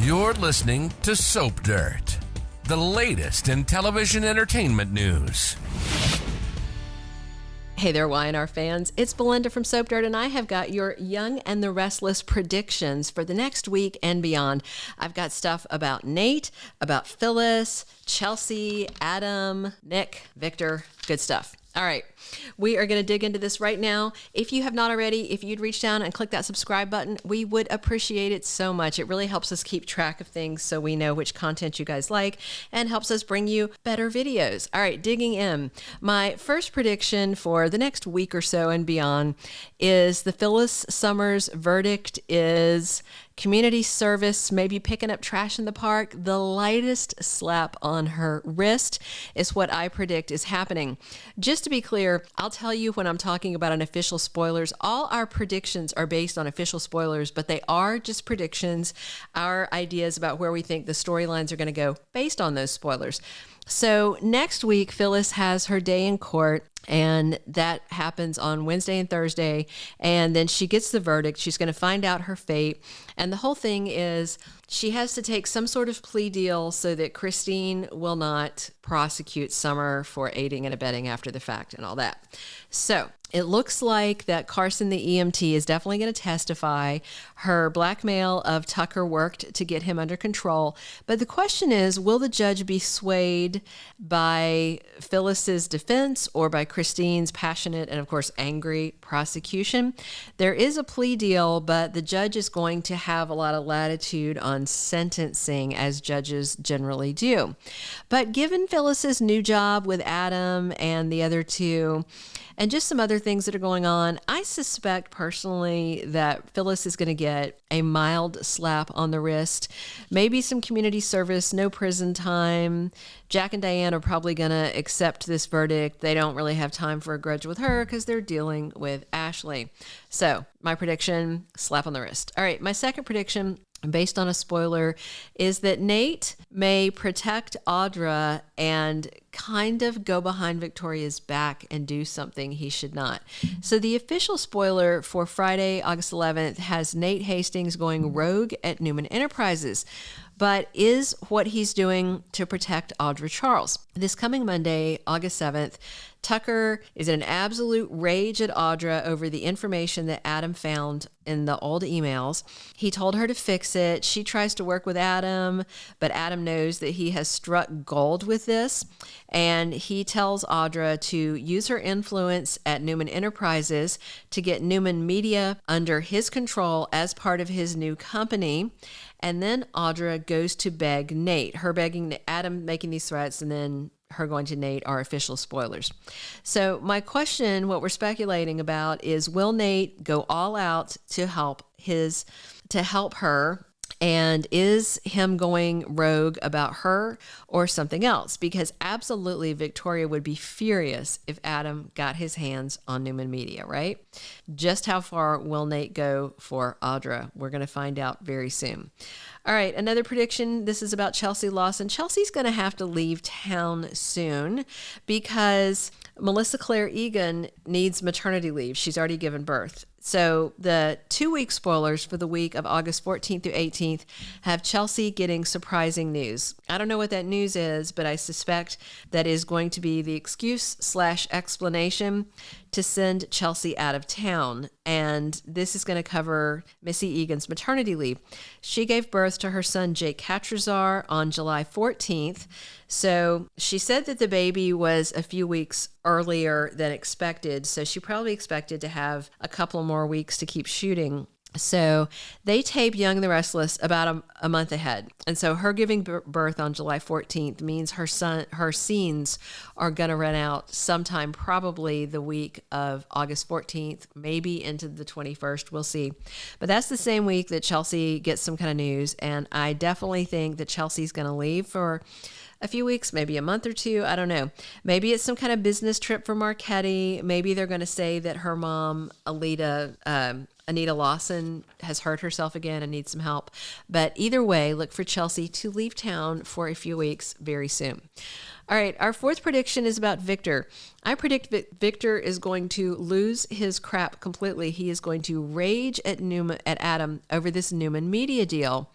You're listening to Soap Dirt, the latest in television entertainment news. Hey there, Y&R fans. It's Belinda from Soap Dirt, and I have got your Young and the Restless predictions for the next week and beyond. I've got stuff about Nate, about Phyllis, Chelsea, Adam, Nick, Victor. Good stuff. All right, we are going to dig into this right now. If you have not already, if you'd reach down and click that subscribe button, we would appreciate it so much. It really helps us keep track of things so we know which content you guys like and helps us bring you better videos. All right, digging in. My first prediction for the next week or so and beyond is the Phyllis Summers verdict is community service, maybe picking up trash in the park. The lightest slap on her wrist is what I predict is happening. Just to be clear, I'll tell you when I'm talking about an official spoilers, all our predictions are based on official spoilers, but they are just predictions, our ideas about where we think the storylines are going to go based on those spoilers. So next week, Phyllis has her day in court, and that happens on Wednesday and Thursday, and then she gets the verdict. She's going to find out her fate, and the whole thing is she has to take some sort of plea deal so that Christine will not prosecute Summer for aiding and abetting after the fact and all that. So it looks like that Carson, the EMT, is definitely going to testify. Her blackmail of Tucker worked to get him under control. But the question is, will the judge be swayed by Phyllis's defense or by Christine's passionate and, of course, angry prosecution? There is a plea deal, but the judge is going to have a lot of latitude on sentencing, as judges generally do. But given Phyllis's new job with Adam and the other two, and just some other things that are going on, I suspect personally that Phyllis is going to get a mild slap on the wrist, maybe some community service, no prison time. Jack and Diane are probably going to accept this verdict. They don't really have time for a grudge with her because they're dealing with Ashley. So my prediction, slap on the wrist. All right, my second prediction, based on a spoiler, is that Nate may protect Audra and kind of go behind Victoria's back and do something he should not. So the official spoiler for Friday, August 11th has Nate Hastings going rogue at Newman Enterprises. But is what he's doing to protect Audra Charles. This coming Monday, August 7th, Tucker is in an absolute rage at Audra over the information that Adam found in the old emails. He told her to fix it. She tries to work with Adam, but Adam knows that he has struck gold with this. And he tells Audra to use her influence at Newman Enterprises to get Newman Media under his control as part of his new company. And then Audra goes to beg Nate, her begging Adam, making these threats, and then her going to Nate are official spoilers. So my question, what we're speculating about is, will Nate go all out to help her? And is him going rogue about her or something else? Because absolutely Victoria would be furious if Adam got his hands on Newman Media, right? Just how far will Nate go for Audra? We're going to find out very soon. All right, another prediction. This is about Chelsea Lawson. Chelsea's going to have to leave town soon because Melissa Claire Egan needs maternity leave. She's already given birth. So the 2-week spoilers for the week of August 14th through 18th have Chelsea getting surprising news. I don't know what that news is, but I suspect that is going to be the excuse/explanation to send Chelsea out of town. And this is going to cover Missy Egan's maternity leave. She gave birth to her son, Jake Catrazar, on July 14th. So she said that the baby was a few weeks earlier than expected. So she probably expected to have a couple more weeks to keep shooting. So they tape Young and the Restless about a month ahead. And so her giving birth on July 14th means her scenes are going to run out sometime probably the week of August 14th, maybe into the 21st. We'll see. But that's the same week that Chelsea gets some kind of news. And I definitely think that Chelsea's going to leave for a few weeks, maybe a month or two. I don't know. Maybe it's some kind of business trip for Marchetti. Maybe they're going to say that her mom, Anita Lawson, has hurt herself again and needs some help. But either way, look for Chelsea to leave town for a few weeks very soon. All right, our fourth prediction is about Victor. I predict that Victor is going to lose his crap completely. He is going to rage at Adam over this Newman Media deal.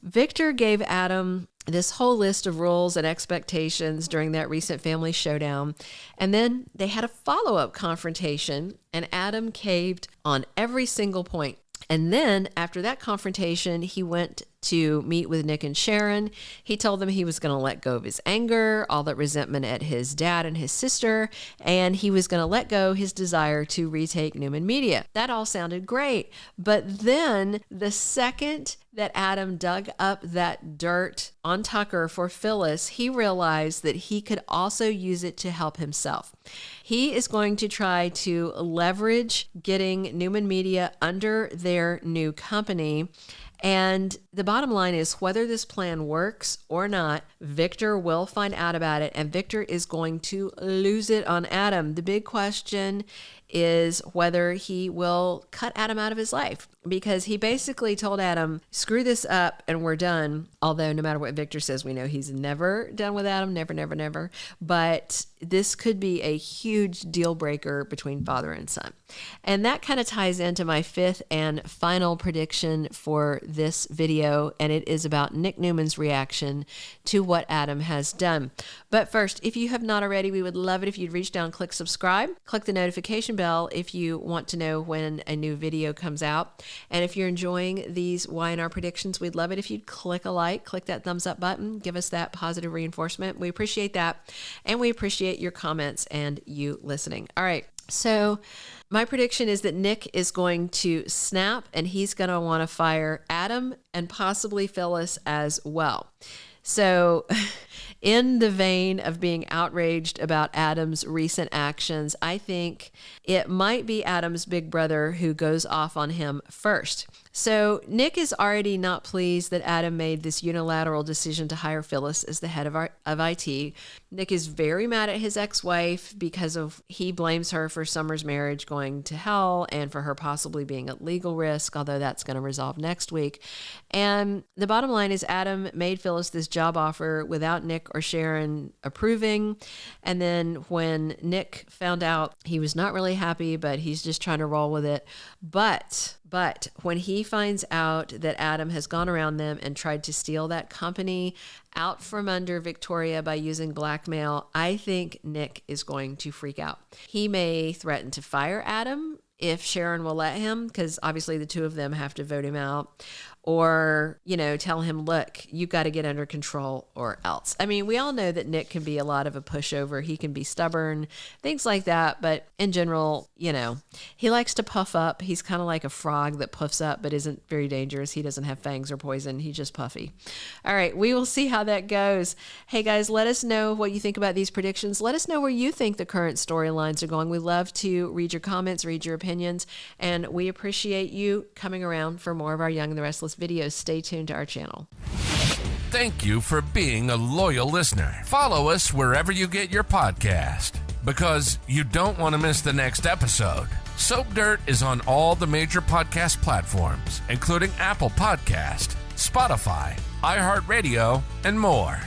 Victor gave Adam this whole list of rules and expectations during that recent family showdown. And then they had a follow-up confrontation, and Adam caved on every single point. And then after that confrontation, he went to meet with Nick and Sharon. He told them he was going to let go of his anger, all that resentment at his dad and his sister, and he was going to let go his desire to retake Newman Media. That all sounded great. But then the second that Adam dug up that dirt on Tucker for Phyllis, he realized that he could also use it to help himself. He is going to try to leverage getting Newman Media under their new company. And the bottom line is, whether this plan works or not, Victor will find out about it, and Victor is going to lose it on Adam. The big question is whether he will cut Adam out of his life, because he basically told Adam, screw this up and we're done. Although no matter what Victor says, we know he's never done with Adam, never, never, never. But this could be a huge deal breaker between father and son. And that kind of ties into my fifth and final prediction for this video, and it is about Nick Newman's reaction to what Adam has done. But first, if you have not already, we would love it if you'd reach down, click subscribe, click the notification bell if you want to know when a new video comes out. And if you're enjoying these Y&R predictions, we'd love it if you'd click a like, click that thumbs up button, give us that positive reinforcement. We appreciate that. And we appreciate your comments and you listening. All right. So my prediction is that Nick is going to snap, and he's going to want to fire Adam and possibly Phyllis as well. So in the vein of being outraged about Adam's recent actions, I think it might be Adam's big brother who goes off on him first. So Nick is already not pleased that Adam made this unilateral decision to hire Phyllis as the head of IT. Nick is very mad at his ex-wife because he blames her for Summers' marriage going to hell and for her possibly being at legal risk, although that's going to resolve next week. And the bottom line is Adam made Phyllis this job offer without Nick or Sharon approving. And then when Nick found out, he was not really happy, but he's just trying to roll with it. But when he finds out that Adam has gone around them and tried to steal that company out from under Victoria by using blackmail, I think Nick is going to freak out. He may threaten to fire Adam if Sharon will let him, because obviously the two of them have to vote him out. Or, tell him, look, you've got to get under control or else. I mean, we all know that Nick can be a lot of a pushover. He can be stubborn, things like that. But in general, he likes to puff up. He's kind of like a frog that puffs up but isn't very dangerous. He doesn't have fangs or poison. He's just puffy. All right, we will see how that goes. Hey, guys, let us know what you think about these predictions. Let us know where you think the current storylines are going. We love to read your comments, read your opinions, and we appreciate you coming around for more of our Young and the Restless videos. Stay tuned to our channel. Thank you for being a loyal listener. Follow us wherever you get your podcast, because you don't want to miss the next episode. Soap Dirt is on all the major podcast platforms, including Apple Podcast, Spotify, iHeartRadio, and more.